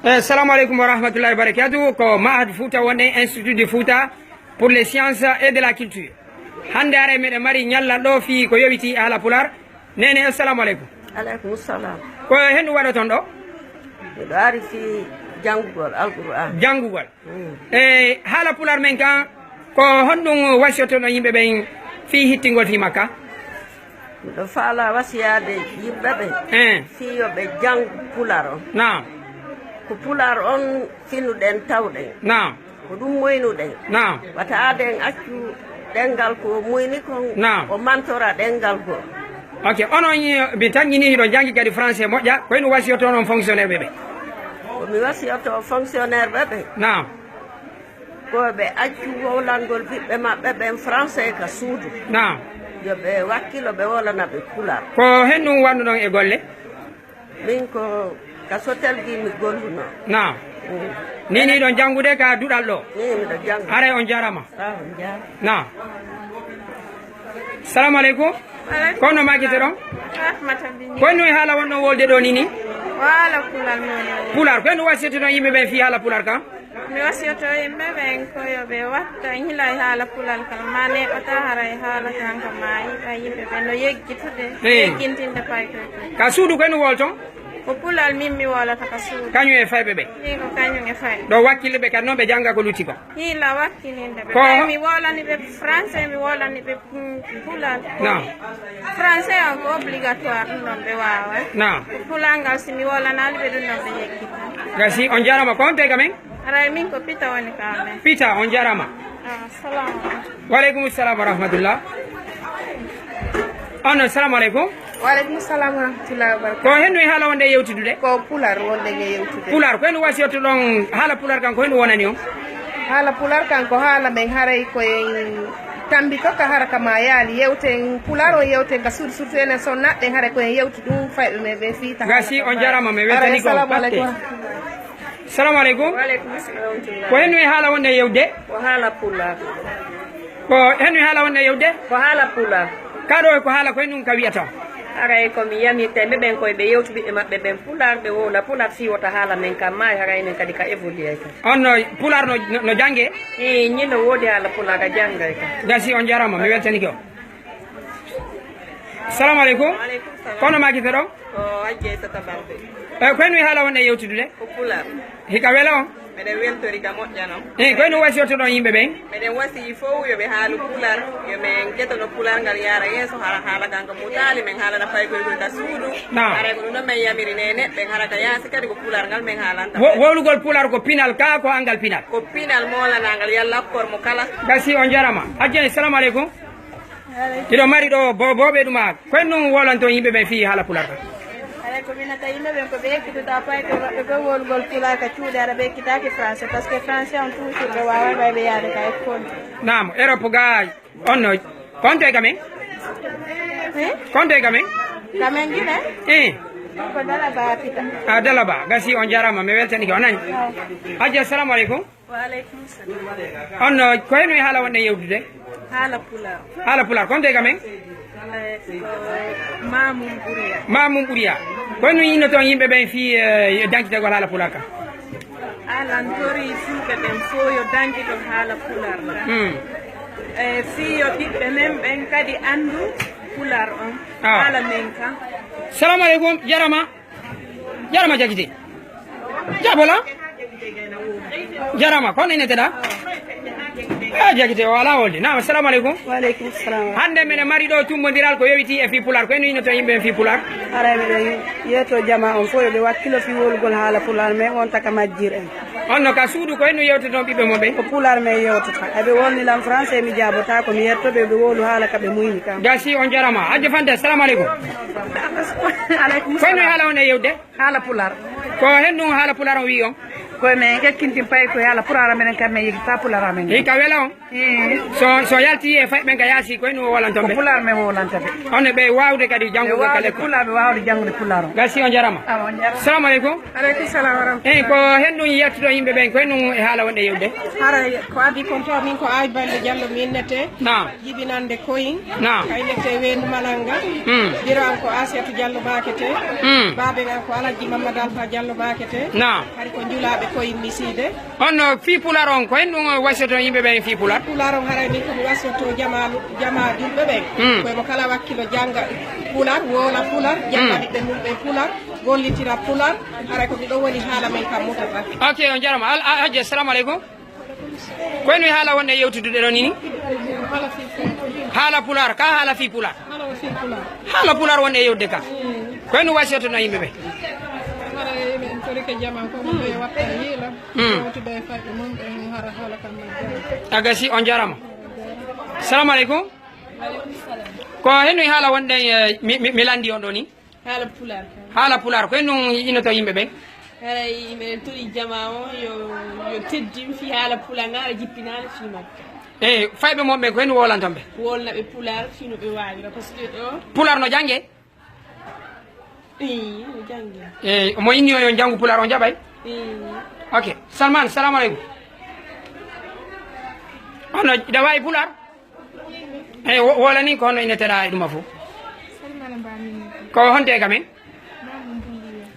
Assalamu alaikum wa rahmatullahi wa barakatuh. Ko Mahad Fouta wonde Institut de Fouta pour les sciences et de la culture. Hande are meɗen mari ñalla ɗo fi ko yowiti haala pular. Nene assalamu alaikum. Aleykum salam. Ko hendu waɗa ton ɗo? Miɗo ari fi janngugol alqur'an. Janngugol. Haala pular men kan ko honɗum wasiyotoɗo yimɓe ɓen fi hittingol fi makka? Miɗo faala wasiyade yimɓe ɓe fi yoɓe jang pular on. Naam. Ko pular on finuɗen tawɗen. Naam. Ko ɗum moynuɗen. Naam. Wata aden accu ɗengal ko moyni kon. Naam. O mantora ɗengal goo. Ok, onon mi tañini hiɗo jangi kadi français moƴƴa ko hendu wasiyoto noon fonctionnaire ɓe ɓe? Komi wasiyoto fonctionnaire ɓe ɓe. Naam. Koɓe accu wowlangol ɓiɓɓe maɓɓe ɓen français ka suudu. Naam. Yoɓe wakkilo ɓe wolana ɓe pular. Ko hendu wandu ɗon e golle? Min ko ka sotelgi mi golluno. Naam. Nini ɗon jangude ka duɗal ɗo? Ni miɗo janga. Are on jarama. On jarama. Naam. Salamu aleykum. Kono makite ɗon? Ko hendu e haala wonɗon wolde ɗo nini? Wala pular noon. Pular, ko hendu wasiyete ɗon yimɓe ɓen fi haala pular kam? Mi wasiyoto yimɓe ɓen ko yoɓe watta hila e haala pulal kam ma neɓata hara e haala kan kam ma yiɓa yimɓe ɓen no yeggitude yeggintinde paykoy ka suudu ko hendu wolton? ko pulal min mi wolata ka suudu kañum e fayɓe ɓe? ni ko kañum e fay ɗo wakkille ɓe kadi noon ɓe jangga ko lutti ko? hila wakkilinde ɓe ɓe mi wolani ɓe français mi wolani ɓe pulal. Non. Français on ko obligatoire ɗum ɗon ɓe wawa. Non. Ko pulal ngal si mi wolanali ɓe ɗum ɗon ɓe yeggita. Gasi on jarama ko on tega men? Aray min ko Pita woni ka men. Pita on jarama. Assalamu aleykum. Wa aleykum salam wa rahmatullah. On assalamu aleykum. Waleykum salam wa rahmatullahi wa barakatuh. Ko hendu e haala wonde yewtudude? Ko pular wonde nge yewtude. Pular ko hendu wasiyoto ɗon haala pular kan ko hendu wonani on? Haala pular kan ko haala men haray koyen tambi to ka hara kama yaali yewten pular o yewten ka suudu surtout enen son naɗɗen haara koyen yewtu ɗum fayɓe men ɓe fiita. Gasi on jarama mi weltani ko batte. Assalamu aleykum. Waleykum salam. Ko hendu e haala wonde yewde? Ko haala pular. Ko hendu e haala wonde yewde? Ko haala pular. Kaɗo ko haala ko hendu ka wiyata? Haray komi yamirte ɓe ɓen koye ɓe yewtu ɓiɓɓe maɓɓe ɓen pular ɓe wowla pular fiwota haala men kam maayi haraynen kadi ka évolué ka. On pular no jange? ñino woodi haala pular a janggay ka. Gasi on jarama mi weltani ko. Assalamu aleykum. Kono makite ɗon? Ko hajje tata balde. Ko hendu e haala wonde yewtudude? Ko pular. Hika wela on? Meɗen weltori ka moƴƴano. Ko hendu wasiyoto ɗon yimɓe ɓen? Meɗen wasi fof yoɓe haalu pular yomin guetono pular ngal yara yeeso hara haala kanko mutali min haalana paykoy koy ka suudu. Haray ko ɗum ɗon min yamiri ne neɗɗen hara ka yaasi kadi ko pular ngal min haalanta. Wowlugol pular ko pinal ka ko angal pinal? Ko pinal molanagal yalla akkor mo kala. Gasi on jarama. Hajjani assalamu aleykum. Iɗo mari ɗo boɓe ɗuma ko hendu wolanto yimɓe ɓen fi haala pular ka? Aray ko minata yimɓe ɓen ko ɓe ekkitita paykoy maɓɓe ko wolgol pular ka cuuɗe aɗa ɓe ekkitaki français par ce que français on toujours ɓe wawa ɓayɓe yaade ka école. Naam, Europe ga on konte gamen? Konte gamen? Gamen guine? Ko Dalaba Pita. Dalaba, gasi on jarama mi weltani ko onani. Hajji assalamu aleykum. Waleykum salam. On ko hendu e haala wonde yewtude? Haala pular. Haala pular konte gamen? Mamum Ɓuriya. Mamum Ɓuriya. Ko hendu yinno toon yimɓe ɓen fi dañcitegol haala pular ka? Alan tori fulɓe ɓen fo yo dañciton haala pular ka. Fi yo ɓiɓɓe men ɓen kadi andu pular on haala men ka. Salamu aleykum jarama. Jarama jakite. Jabola. Jarama kono ineteɗa? Jakite o ala wolde. Naam assalamu aleykum. Waleykum salam. Hande mene mari ɗo tummodiral ko yowiti e fi pular ko hendu yinno toon yimɓe en fi pular? Aray meɗen yeeto jama on fo yoɓe wakkilo fi wolgol haala pular men on taka majjir en. On ka suudu ko hendu yewta toon ɓiɓɓe moɓe? Ko pular men yewtata eɓe wolnilam français mi jabota ko mi yettoɓe ɓe wolu haala ka ɓe muyni kam. Gasi on jarama. Hajji Fante assalamu aleykum. Aleykum ko hendu e haala wonde yewde? haala pular. Ko hendu haala pular on wi on? koye men ekkintin pay ko haala pulara menen kam men yegi ta pulara men hika wela on so yalti e fay ɓen ka yaasi ko hendu o wolanton ɓe pular men wolanta ɓe on ɓe wawde kadi janggude kala pular ɓe wawde jangde pularo gasi on jarama assalamu alaikum aleykum salam wa rahmatullahi ko hendu yettudo yimbe ben ko hendu e haala wonde yewde hara ko adi kon to min ko ay balde jallo min nete naam jibinande koyin naam kay nete wendu malanga diran ko asiatu jallo bakete babe ngan ko alaji mamadou alfa jallo bakete naam hari ko julabe koyin miside on fi pular on ko hendu wasoto yimbe ben fi pular on hara min ko wasoto jama julbe ben ko mo kala wakkilo janga pular wola pular janga be mumbe pular gollitira pular hara ko do woni haala men kam mutata ok on jarama hajji assalamu alaikum ko hendu haala wonde yewtude do nini haala pular ka haala fi pular haala pular wonde yewde ka ko hendu wasoto no yimbe be agasi on jarama assalamu alaikum ko hendu haala wonde mi landi on do ni haala pular ko hendu inoto yimbe be haray men turi jama o yo teddim fi haala pular ngara jippinala fima faybe mombe ko hendu wolantombe wolna be pular fino be waawira parce que do pular no jange jange mo inni yo jangu pular on jabay ok Salman assalamu alaikum ono dawai pular wala ni ko no ina tera dum afu ko honte gamen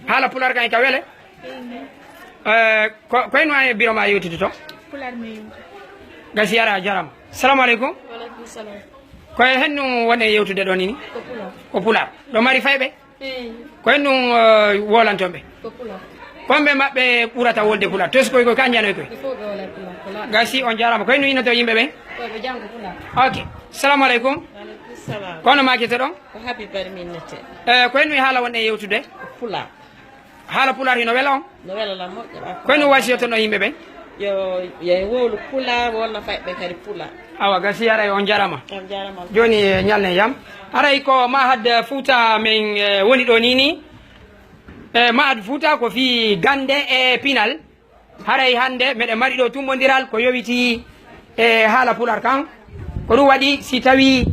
hala pular kan ka wele ko eno ay biro ma yotiti to pular me gasi yara jaram assalamu alaikum wa alaikum salam ko hennu wone yewtude do nini ko pular do mari faybe ko hennu wolantombe ko pular kombe mabbe burata wolde pular to ko ko kanjano ko gasi on jarama ko hennu ina to yimbe be ko be jango pular ok assalamu alaikum salam kono makete don ko happy bar minete ko hennu haala wonde yewtude pular haala pular hino wela on no wela la mo ko hennu wasiyoto no yimbe be yo wolu pular wonna faybe kadi pular awa gasi yara on jarama on jarama joni nyalne yam aray ko mahad fuuta men woni do nini mahad fuuta ko fi gande e pinal haray hande mede mari do tumbodiral ko yowiti e haala pular kan ko dum wadi si tawi